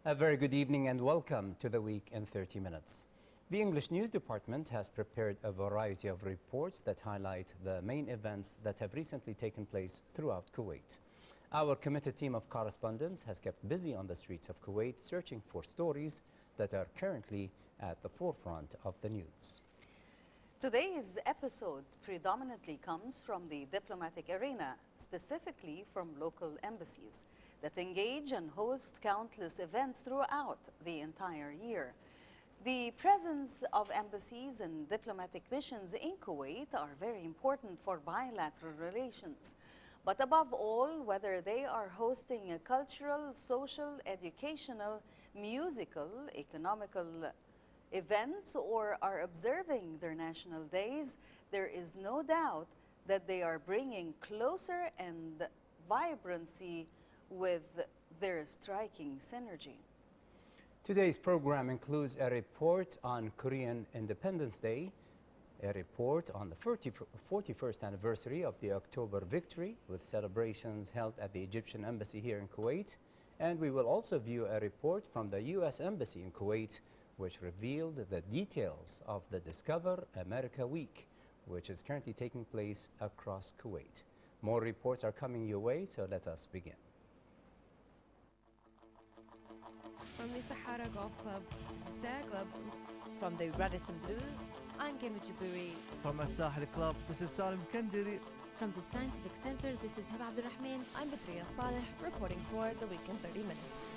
A very good evening and welcome to the Week in 30 Minutes. The English News Department has prepared a variety of reports that highlight the main events that have recently taken place throughout Kuwait. Our committed team of correspondents has kept busy on the streets of Kuwait searching for stories that are currently at the forefront of the news. Today's episode predominantly comes from the diplomatic arena, specifically from local embassies that engage and host countless events throughout the entire year. The presence of embassies and diplomatic missions in Kuwait are very important for bilateral relations. But above all, whether they are hosting a cultural, social, educational, musical, economical events or are observing their national days, there is no doubt that they are bringing closer and vibrancy with their striking synergy. Today's program includes a report on Korean Independence Day, a report on the 41st anniversary of the October victory with celebrations held at the Egyptian embassy here in Kuwait, and we will also view a report from the U.S. Embassy in Kuwait which revealed the details of the Discover America Week, which is currently taking place across Kuwait. More reports are coming your way, so let us begin. From the Sahara Golf Club, this is Sarah Club. From the Radisson Blue, I'm Gemma Jaburi. From Al-Sahel Club, this is Salim Kandiri. From the Scientific Center, this is Heba Abdurrahman. I'm Badriya Saleh, reporting for the Week in 30 Minutes.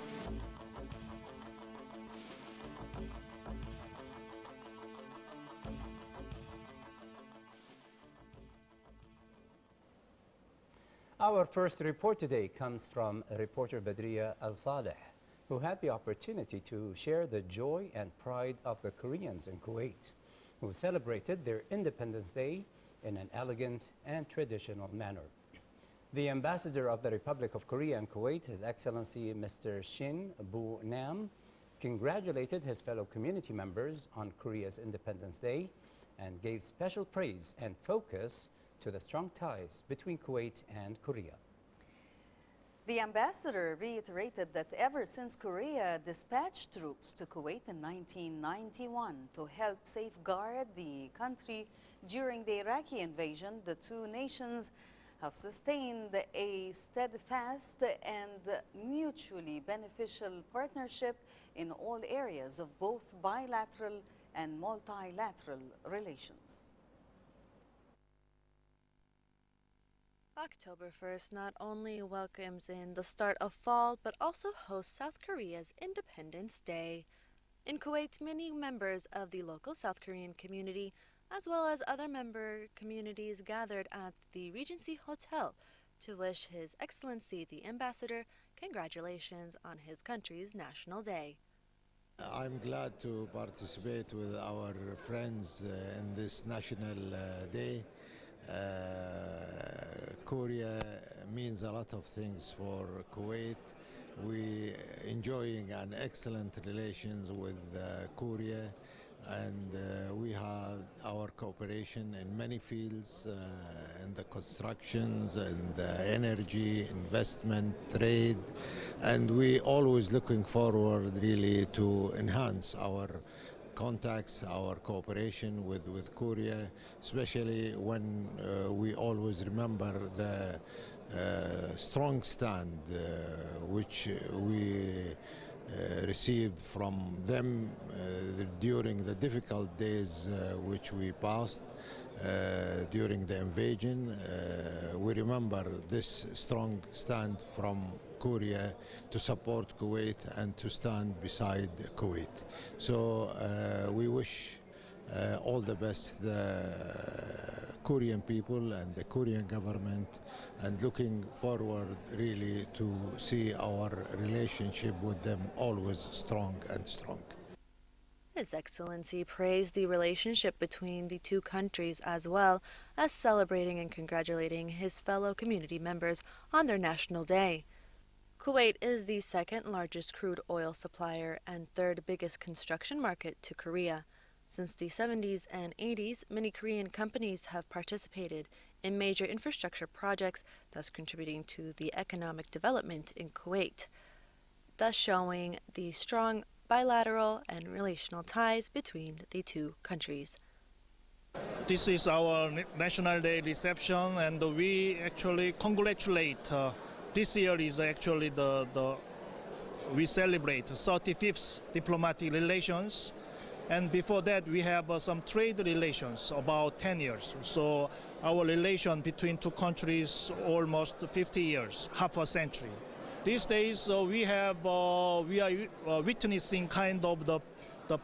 Our first report today comes from reporter Badriya Al-Saleh, who had the opportunity to share the joy and pride of the Koreans in Kuwait, who celebrated their Independence Day in an elegant and traditional manner. The ambassador of the Republic of Korea in Kuwait, His Excellency Mr. Shin Bu-nam, congratulated his fellow community members on Korea's Independence Day and gave special praise and focus to the strong ties between Kuwait and Korea. The ambassador reiterated that ever since Korea dispatched troops to Kuwait in 1991 to help safeguard the country during the Iraqi invasion, the two nations have sustained a steadfast and mutually beneficial partnership in all areas of both bilateral and multilateral relations. October 1st not only welcomes in the start of fall, but also hosts South Korea's Independence Day. In Kuwait, many members of the local South Korean community, as well as other member communities, gathered at the Regency Hotel to wish His Excellency the Ambassador congratulations on his country's National Day. I'm glad to participate with our friends in this National Day. Korea means a lot of things for Kuwait. We enjoying an excellent relations with Korea, and we have our cooperation in many fields, in the constructions and the energy, investment, trade, and we always looking forward really to enhance our contacts, our cooperation with Korea, especially when we always remember the strong stand which we received from them during the difficult days which we passed during the invasion. We remember this strong stand from Korea to support Kuwait and to stand beside Kuwait. So we wish all the best the Korean people and the Korean government, and looking forward really to see our relationship with them always strong and strong. His Excellency praised the relationship between the two countries as well as celebrating and congratulating his fellow community members on their National Day. Kuwait is the second largest crude oil supplier and third biggest construction market to Korea. Since the 70s and 80s, many Korean companies have participated in major infrastructure projects, thus contributing to the economic development in Kuwait. thus showing the strong bilateral and relational ties between the two countries. This is our National Day reception, and we actually congratulate. This year is actually we celebrate 35th diplomatic relations, and before that we have some trade relations about 10 years. So our relation between two countries almost 50 years, half a century. These days we are witnessing kind of the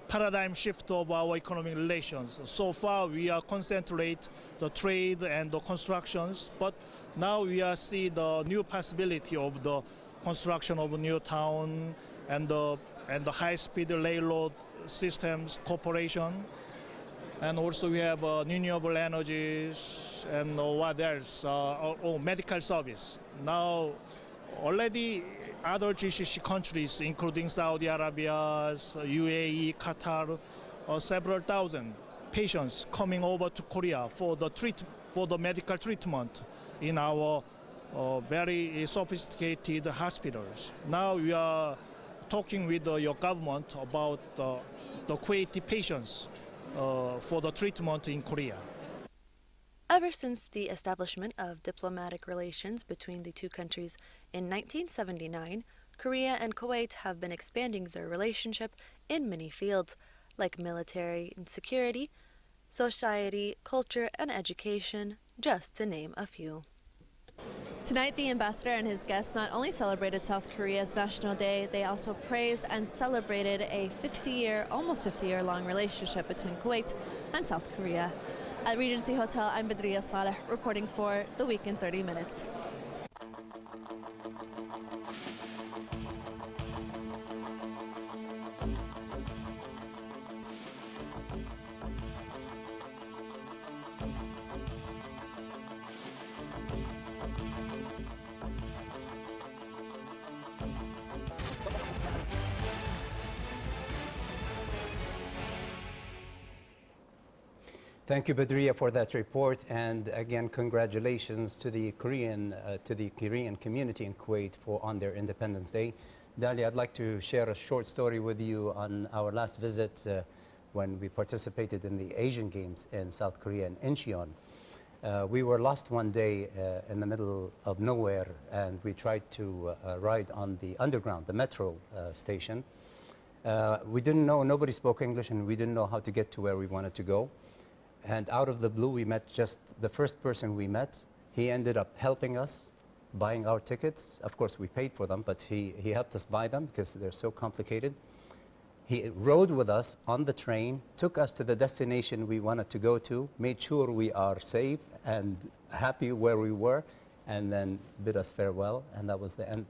paradigm shift of our economic relations. So far, we are concentrate the trade and the constructions, but now we are see the new possibility of the construction of a new town and the high-speed railroad systems cooperation, and also we have renewable energies and what else? Medical service. Now, already other GCC countries, including Saudi Arabia, UAE, Qatar, several thousand patients coming over to Korea for the medical treatment in our very sophisticated hospitals. Now we are talking with your government about the Kuwaiti patients for the treatment in Korea. Ever since the establishment of diplomatic relations between the two countries in 1979, Korea and Kuwait have been expanding their relationship in many fields, like military and security, society, culture, and education, just to name a few. Tonight, the ambassador and his guests not only celebrated South Korea's National Day, they also praised and celebrated a almost 50-year long relationship between Kuwait and South Korea. At Regency Hotel, I'm Badriya Saleh, reporting for The Week in 30 Minutes. Thank you, Badriya, for that report, and again, congratulations to the Korean community in Kuwait on their Independence Day. Dali, I'd like to share a short story with you on our last visit when we participated in the Asian Games in South Korea in Incheon. We were lost one day in the middle of nowhere, and we tried to ride on the underground, the metro station. We didn't know, nobody spoke English, and we didn't know how to get to where we wanted to go. And out of the blue, we met just the first person we met. He ended up helping us, buying our tickets. Of course, we paid for them, but he helped us buy them because they're so complicated. He rode with us on the train, took us to the destination we wanted to go to, made sure we are safe and happy where we were, and then bid us farewell. And that was the end.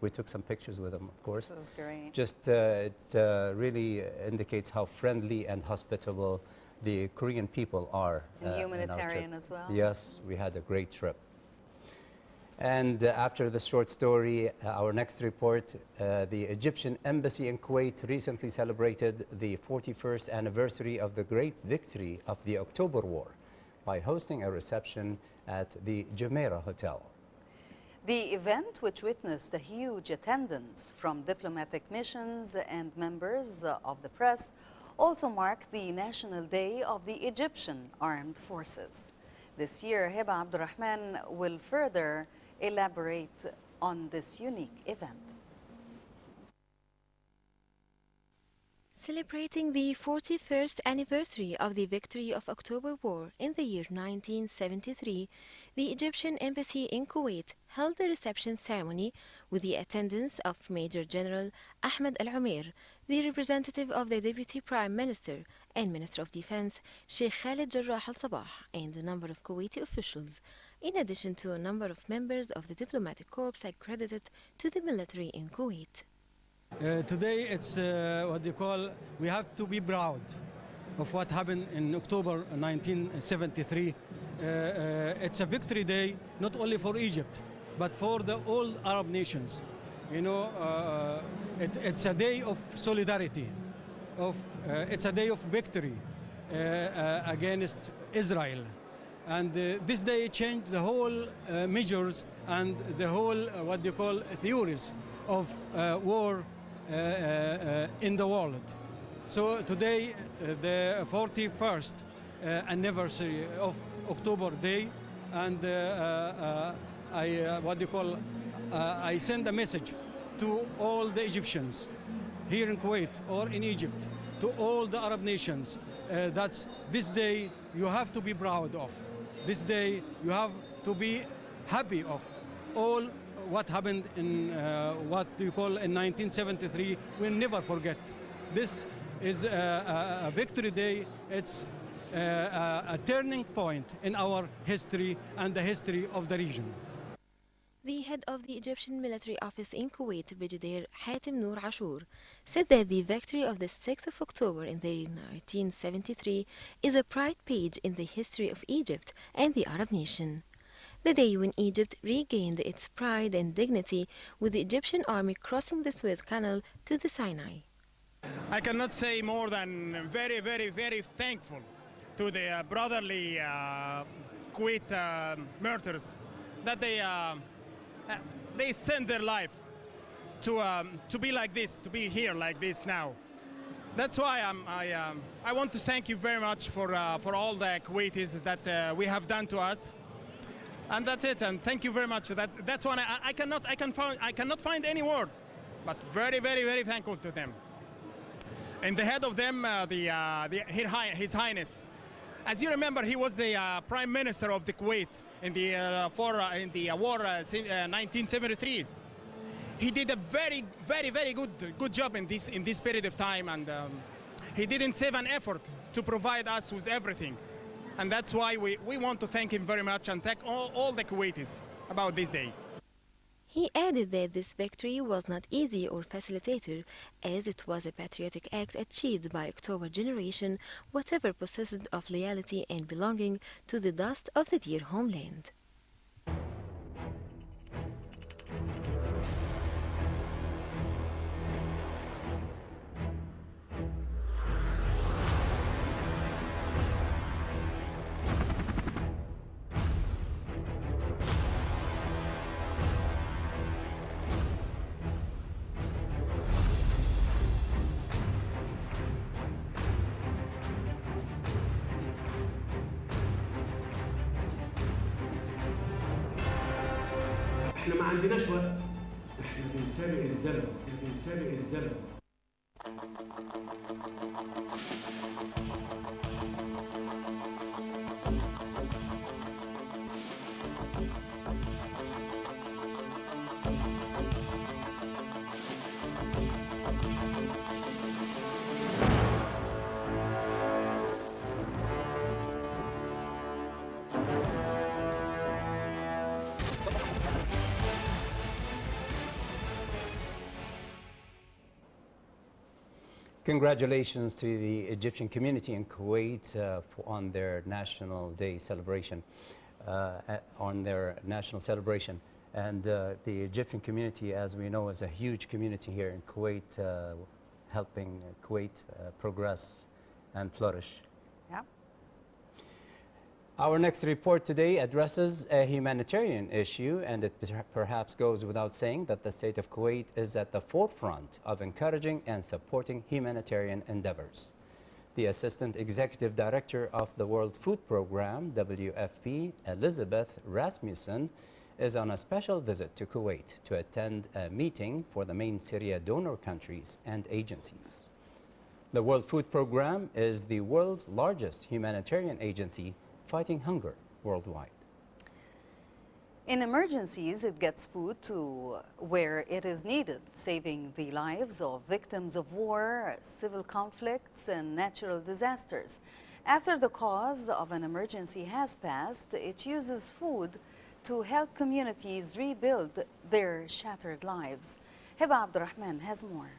We took some pictures with him, of course. This is great. Just it really indicates how friendly and hospitable the Korean people are. And humanitarian as well. Yes, we had a great trip. And after this short story, our next report, the Egyptian embassy in Kuwait recently celebrated the 41st anniversary of the great victory of the October War by hosting a reception at the Jumeirah Hotel. The event, which witnessed a huge attendance from diplomatic missions and members of the press, also marked the National Day of the Egyptian Armed Forces. This year, Heba Abdurrahman will further elaborate on this unique event. Celebrating the 41st anniversary of the victory of October War in the year 1973, the Egyptian embassy in Kuwait held the reception ceremony with the attendance of Major General Ahmed Al-Umair, the representative of the Deputy Prime Minister and Minister of Defense Sheikh Khalid Jarrah Al-Sabah, and a number of Kuwaiti officials, in addition to a number of members of the diplomatic corps accredited to the military in Kuwait. Today it's we have to be proud of what happened in October 1973. It's a victory day not only for Egypt but for all Arab nations. You know, it's a day of solidarity, it's a day of victory against Israel. And this day changed the whole measures and the whole theories of war in the world. So today, the 41st anniversary of October Day, and I send a message to all the Egyptians here in Kuwait or in Egypt, to all the Arab nations, that this day you have to be proud of. This day you have to be happy of. All what happened in what you call in 1973, we'll never forget. This is a victory day. It's a turning point in our history and the history of the region. The head of the Egyptian military office in Kuwait, Brigadier Hatem Noor Ashur, said that the victory of the 6th of October in the year 1973 is a bright page in the history of Egypt and the Arab nation. The day when Egypt regained its pride and dignity with the Egyptian army crossing the Suez Canal to the Sinai. I cannot say more than very, very, very thankful to the brotherly Kuwait martyrs that they sent their life to be like this, to be here like this now. That's why I want to thank you very much for all the Kuwaitis that we have done to us. And that's it. And thank you very much. That's one I cannot find any word, but very, very, very thankful to them. And the head of them, His Highness. As you remember, he was the Prime Minister of the Kuwait in the war 1973. He did a very, very, very good job in this period of time, and he didn't save an effort to provide us with everything. And that's why we want to thank him very much and thank all the Kuwaitis about this day. He added that this victory was not easy or facilitated, as it was a patriotic act achieved by October generation, whatever possessed of loyalty and belonging to the dust of the dear homeland. احنا ما عندناش وقت، احنا بنسابق الزمن، بنسابق الزمن. Congratulations to the Egyptian community in Kuwait on their National Day celebration, And the Egyptian community, as we know, is a huge community here in Kuwait, helping Kuwait progress and flourish. Yeah. Our next report today addresses a humanitarian issue, and it perhaps goes without saying that the state of Kuwait is at the forefront of encouraging and supporting humanitarian endeavors. The Assistant Executive Director of the World Food Program, WFP, Elizabeth Rasmussen, is on a special visit to Kuwait to attend a meeting for the main Syria donor countries and agencies. The World Food Program is the world's largest humanitarian agency fighting hunger worldwide. In emergencies, it gets food to where it is needed, saving the lives of victims of war, civil conflicts, and natural disasters. After the cause of an emergency has passed, it uses food to help communities rebuild their shattered lives. Hiba Abdurrahman has more.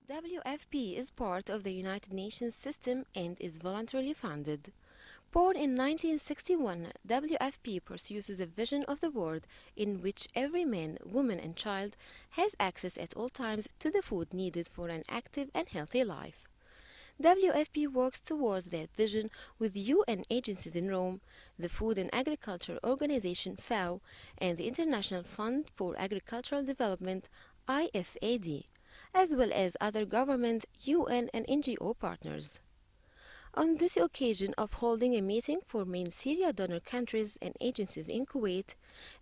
WFP is part of the United Nations system and is voluntarily funded. Born in 1961, WFP pursues the vision of the world in which every man, woman, and child has access at all times to the food needed for an active and healthy life. WFP works towards that vision with UN agencies in Rome, the Food and Agriculture Organization FAO, and the International Fund for Agricultural Development IFAD, as well as other government, UN, and NGO partners. On this occasion of holding a meeting for main Syria donor countries and agencies in Kuwait,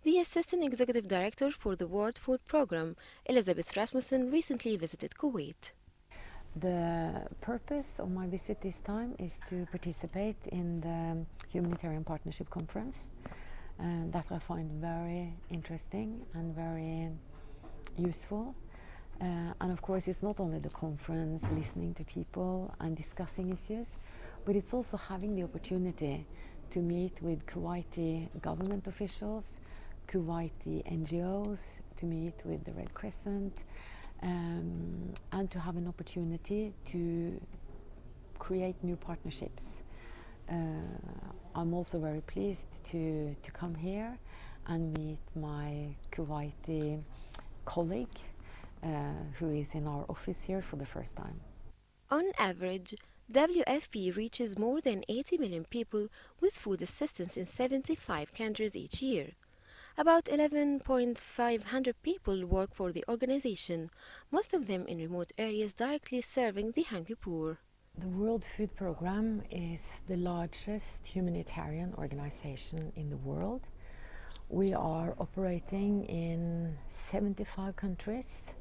the Assistant Executive Director for the World Food Programme, Elizabeth Rasmussen, recently visited Kuwait. The purpose of my visit this time is to participate in the Humanitarian Partnership Conference, and that I find very interesting and very useful. And of course, it's not only the conference, listening to people and discussing issues, but it's also having the opportunity to meet with Kuwaiti government officials, Kuwaiti NGOs, to meet with the Red Crescent, and to have an opportunity to create new partnerships. I'm also very pleased to come here and meet my Kuwaiti colleague who is in our office here for the first time. On average, WFP reaches more than 80 million people with food assistance in 75 countries each year. About 11,500 people work for the organization, most of them in remote areas directly serving the hungry poor. The World Food Programme is the largest humanitarian organization in the world. We are operating in 75 countries,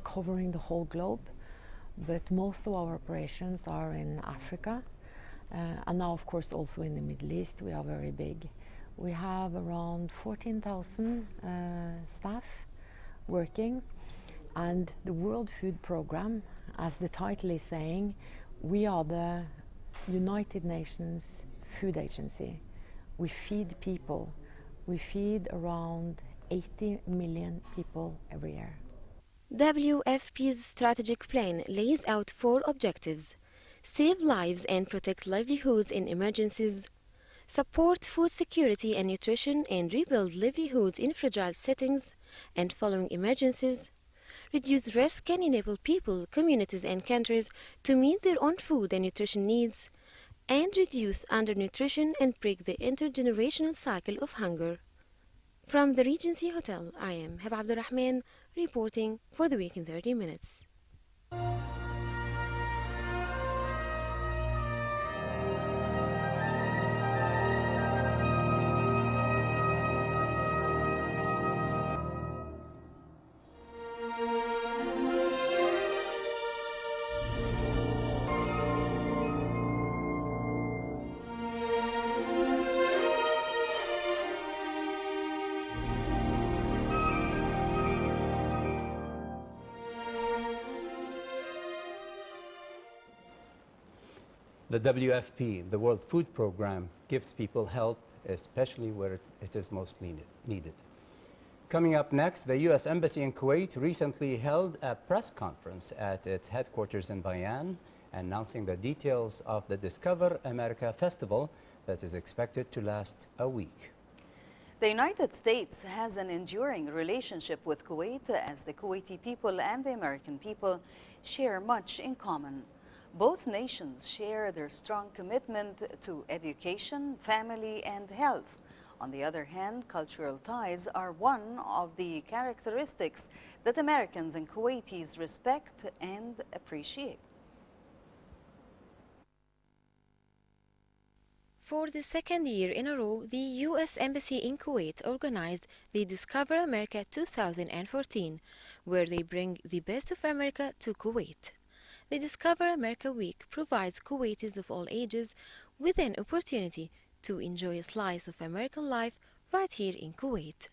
covering the whole globe, but most of our operations are in Africa, and now of course also in the Middle East. We are very big. We have around 14,000 staff working, and the World Food Programme, as the title is saying, we are the United Nations Food Agency. We feed people. We feed around 80 million people every year. WFP's strategic plan lays out 4 objectives: save lives and protect livelihoods in emergencies, support food security and nutrition and rebuild livelihoods in fragile settings and following emergencies, reduce risk and enable people, communities and countries to meet their own food and nutrition needs, and reduce undernutrition and break the intergenerational cycle of hunger. From the Regency Hotel, I am Heba Abdulrahman, reporting for the Week in 30 Minutes. The WFP, the World Food Programme, gives people help, especially where it is most needed. Coming up next, the U.S. Embassy in Kuwait recently held a press conference at its headquarters in Bayan, announcing the details of the Discover America Festival that is expected to last a week. The United States has an enduring relationship with Kuwait, as the Kuwaiti people and the American people share much in common. Both nations share their strong commitment to education, family, and health. On the other hand, cultural ties are one of the characteristics that Americans and Kuwaitis respect and appreciate. For the second year in a row, the U.S. Embassy in Kuwait organized the Discover America 2014, where they bring the best of America to Kuwait. The Discover America Week provides Kuwaitis of all ages with an opportunity to enjoy a slice of American life right here in Kuwait.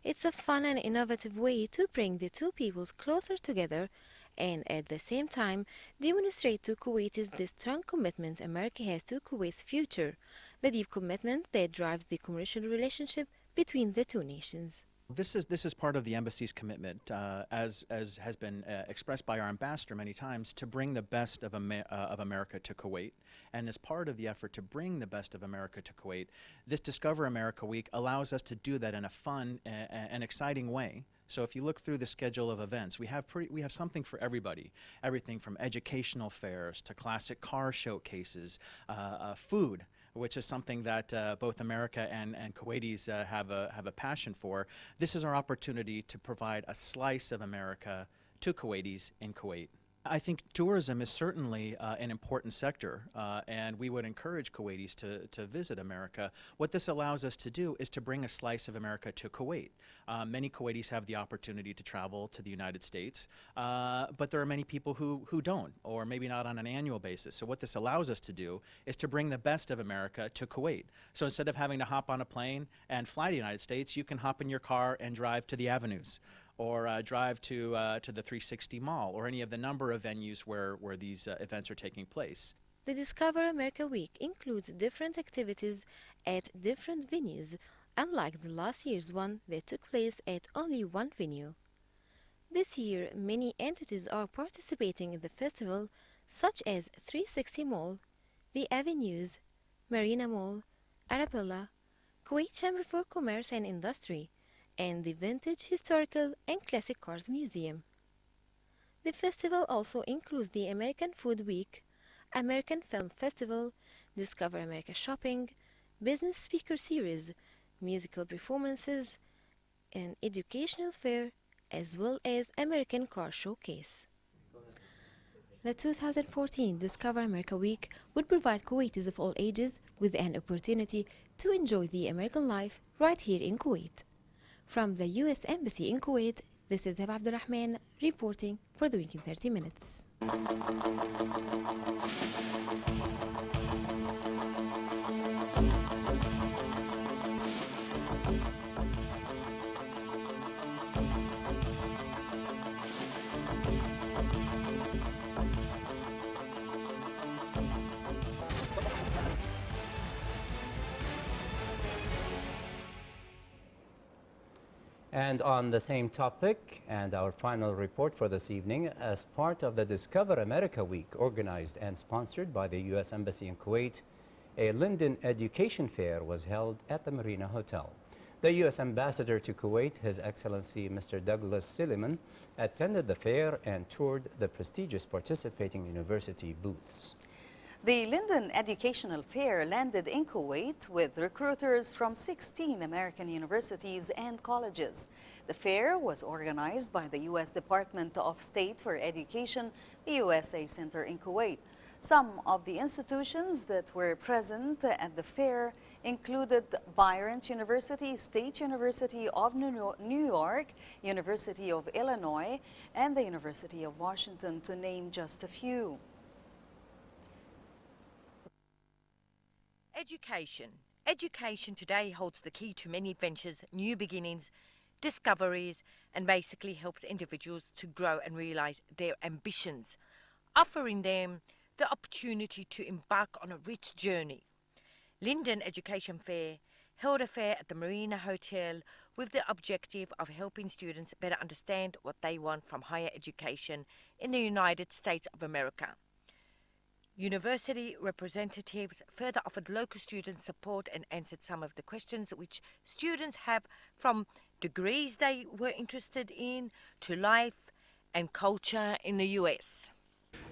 It's a fun and innovative way to bring the two peoples closer together and at the same time demonstrate to Kuwaitis the strong commitment America has to Kuwait's future, the deep commitment that drives the commercial relationship between the two nations. This is part of the embassy's commitment, as has been expressed by our ambassador many times, to bring the best of America to Kuwait. And as part of the effort to bring the best of America to Kuwait, this Discover America Week allows us to do that in a fun and exciting way, So if you look through the schedule of events, we have something for everybody. Everything from educational fairs to classic car showcases, food, which is something that both America and Kuwaitis have a passion for. This is our opportunity to provide a slice of America to Kuwaitis in Kuwait. I think tourism is certainly an important sector, and we would encourage Kuwaitis to visit America. What this allows us to do is to bring a slice of America to Kuwait. Many Kuwaitis have the opportunity to travel to the United States, but there are many people who don't, or maybe not on an annual basis. So what this allows us to do is to bring the best of America to Kuwait. So instead of having to hop on a plane and fly to the United States, you can hop in your car and drive to the avenues, or drive to the 360 Mall, or any of the number of venues where these events are taking place. The Discover America Week includes different activities at different venues, unlike the last year's one that took place at only one venue. This year, many entities are participating in the festival, such as 360 Mall, the Avenues, Marina Mall, Arabella, Kuwait Chamber for Commerce and Industry, and the Vintage, Historical and Classic Cars Museum. The festival also includes the American Food Week, American Film Festival, Discover America Shopping, Business Speaker Series, musical performances, an educational fair, as well as American Car Showcase. The 2014 Discover America Week would provide Kuwaitis of all ages with an opportunity to enjoy the American life right here in Kuwait. From the U.S. Embassy in Kuwait, this is Heba Abdurrahman reporting for the Week in 30 Minutes. And on the same topic, and our final report for this evening, as part of the Discover America Week organized and sponsored by the U.S. Embassy in Kuwait, a Linden education fair was held at the Marina Hotel. The U.S. Ambassador to Kuwait, His Excellency Mr. Douglas Silliman, attended the fair and toured the prestigious participating university booths. The Linden Educational Fair landed in Kuwait with recruiters from 16 American universities and colleges. The fair was organized by the U.S. Department of State for Education, the USA Center in Kuwait. Some of the institutions that were present at the fair included Byron University, State University of New York, University of Illinois, and the University of Washington, to name just a few. Education. Education today holds the key to many adventures, new beginnings, discoveries, and basically helps individuals to grow and realize their ambitions, offering them the opportunity to embark on a rich journey. Linden Education Fair held a fair at the Marina Hotel with the objective of helping students better understand what they want from higher education in the United States of America. University representatives further offered local students support and answered some of the questions which students have, from degrees they were interested in to life and culture in the US.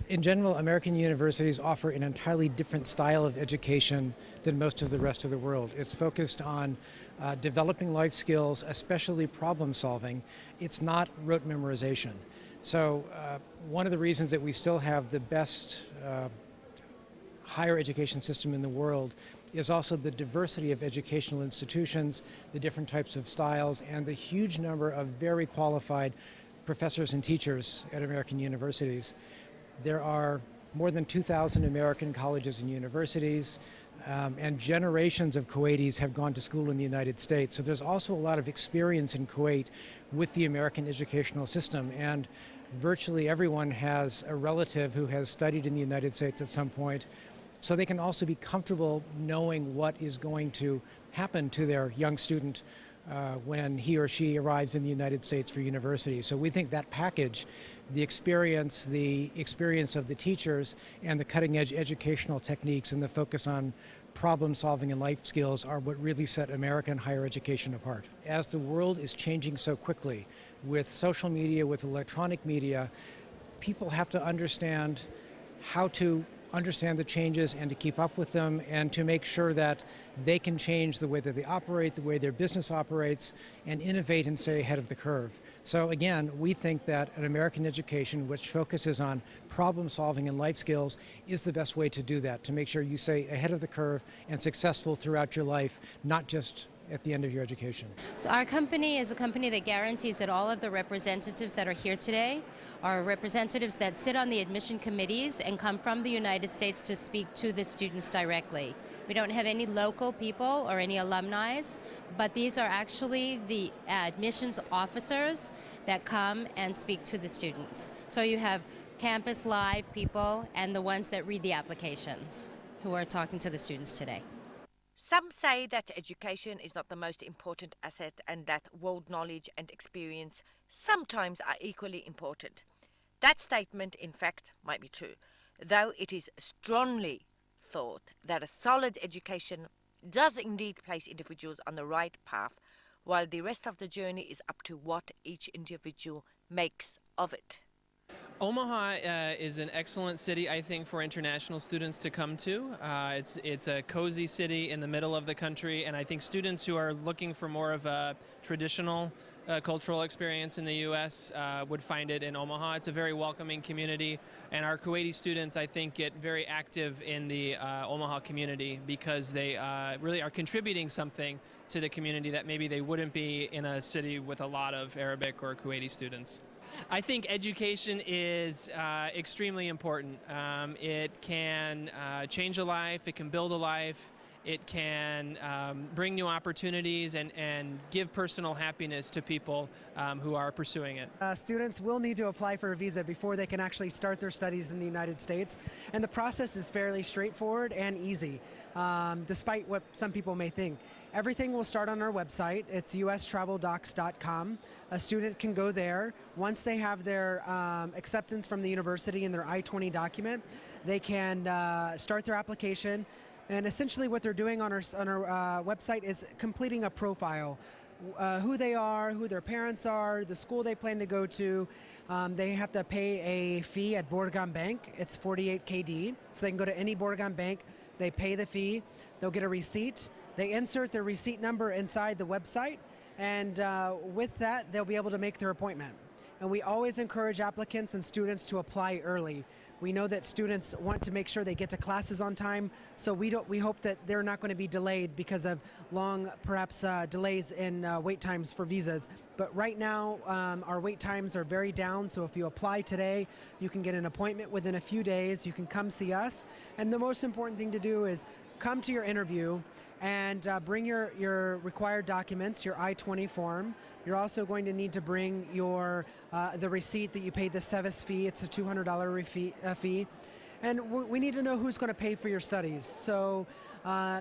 In general, American universities offer an entirely different style of education than most of the rest of the world. It's focused on developing life skills, especially problem solving. It's not rote memorization. So one of the reasons that we still have the best higher education system in the world is also the diversity of educational institutions, the different types of styles, and the huge number of very qualified professors and teachers at American universities. There are more than 2,000 American colleges and universities, and generations of Kuwaitis have gone to school in the United States. So there's also a lot of experience in Kuwait with the American educational system, and virtually everyone has a relative who has studied in the United States at some point. So they can also be comfortable knowing what is going to happen to their young student when he or she arrives in the United States for university. So we think that package, the experience of the teachers and the cutting edge educational techniques and the focus on problem solving and life skills are what really set American higher education apart. As the world is changing so quickly with social media, with electronic media, people have to understand how to understand the changes and to keep up with them and to make sure that they can change the way that they operate, the way their business operates, and innovate and stay ahead of the curve. So again, we think that an American education which focuses on problem solving and life skills is the best way to do that, to make sure you stay ahead of the curve and successful throughout your life, not just at the end of your education. So our company is a company that guarantees that all of the representatives that are here today are representatives that sit on the admission committees and come from the United States to speak to the students directly. We don't have any local people or any alumni, but these are actually the admissions officers that come and speak to the students. So you have campus live people and the ones that read the applications who are talking to the students today. Some say that education is not the most important asset and that world knowledge and experience sometimes are equally important. That statement, in fact, might be true, though it is strongly thought that a solid education does indeed place individuals on the right path, while the rest of the journey is up to what each individual makes of it. Omaha is an excellent city, I think, for international students to come to. It's a cozy city in the middle of the country, and I think students who are looking for more of a traditional cultural experience in the U.S. Would find it in Omaha. It's a very welcoming community, and our Kuwaiti students, I think, get very active in the Omaha community because they really are contributing something to the community that maybe they wouldn't be in a city with a lot of Arabic or Kuwaiti students. I think education is extremely important. It can change a life, it can build a life, it can bring new opportunities and give personal happiness to people who are pursuing it. Students will need to apply for a visa before they can actually start their studies in the United States, and the process is fairly straightforward and easy, despite what some people may think. Everything will start on our website. It's ustraveldocs.com. A student can go there. Once they have their acceptance from the university and their I-20 document, they can start their application. And essentially what they're doing on our website is completing a profile. Who they are, who their parents are, the school they plan to go to. They have to pay a fee at Borgam Bank. It's 48 KD. So they can go to any Borgam Bank. They pay the fee. They'll get a receipt. They insert their receipt number inside the website. And with that, they'll be able to make their appointment. And we always encourage applicants and students to apply early. We know that students want to make sure they get to classes on time, so we hope that they're not going to be delayed because of long, perhaps delays in wait times for visas. But right now, our wait times are very down, so if you apply today, you can get an appointment within a few days. You can come see us. And the most important thing to do is come to your interview and bring your required documents, your I-20 form. You're also going to need to bring your the receipt that you paid the SEVIS fee. It's a $200 fee. And we need to know who's going to pay for your studies. So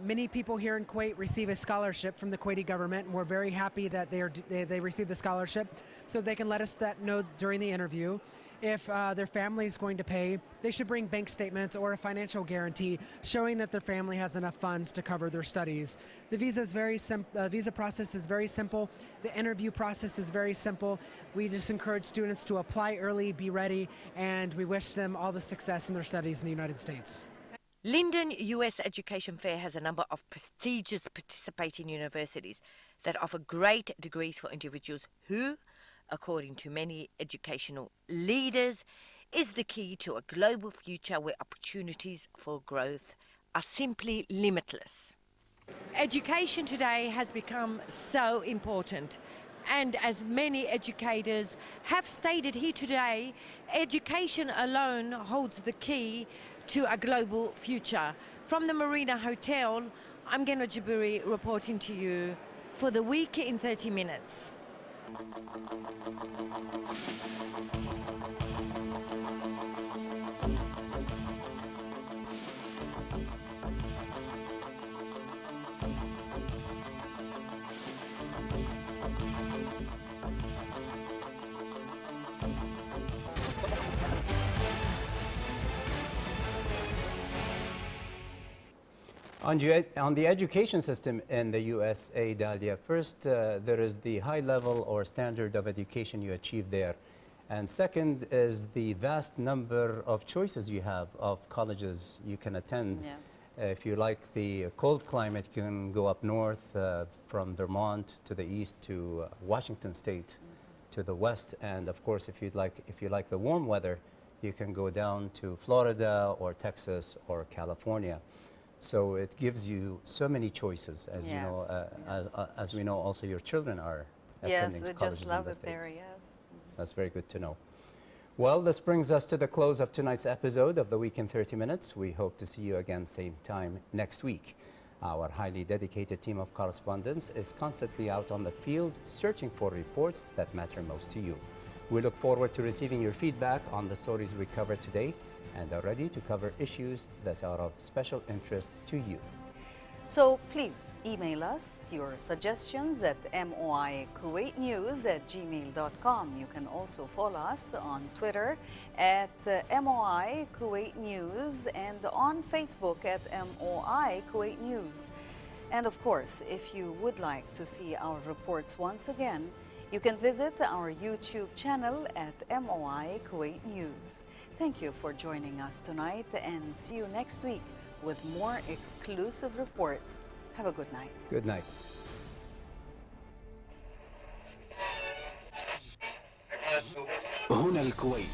many people here in Kuwait receive a scholarship from the Kuwaiti government, and we're very happy that they receive the scholarship, so they can let us know during the interview. If their family is going to pay, they should bring bank statements or a financial guarantee showing that their family has enough funds to cover their studies. The visa process is very simple. The interview process is very simple. We just encourage students to apply early, be ready, and we wish them all the success in their studies in the United States. Linden U.S. Education Fair has a number of prestigious participating universities that offer great degrees for individuals who, according to many educational leaders, is the key to a global future where opportunities for growth are simply limitless. Education today has become so important, and as many educators have stated here today, education alone holds the key to a global future. From the Marina Hotel, I'm Gena Jaburi reporting to you for the Week in 30 Minutes. On the education system in the USA, Dalia, first, there is the high level or standard of education you achieve there. And second is the vast number of choices you have of colleges you can attend. Yes. If you like the cold climate, you can go up north from Vermont to the east to Washington State to the west. And of course, if you like the warm weather, you can go down to Florida or Texas or California. So it gives you so many choices, as you know, as we know. Also, your children are attending Yes, they colleges just love in the it there. States. Yes. That's very good to know. Well, this brings us to the close of tonight's episode of The Week in 30 Minutes. We hope to see you again same time next week. Our highly dedicated team of correspondents is constantly out on the field searching for reports that matter most to you. We look forward to receiving your feedback on the stories we covered today and are ready to cover issues that are of special interest to you. So please email us your suggestions at moikuwaitnews@gmail.com. You can also follow us on Twitter at MOI Kuwait News and on Facebook at MOI Kuwait News. And of course, if you would like to see our reports once again, you can visit our YouTube channel at MOI Kuwait News. Thank you for joining us tonight and see you next week with more exclusive reports. Have a good night. Good night. هنا الكويت.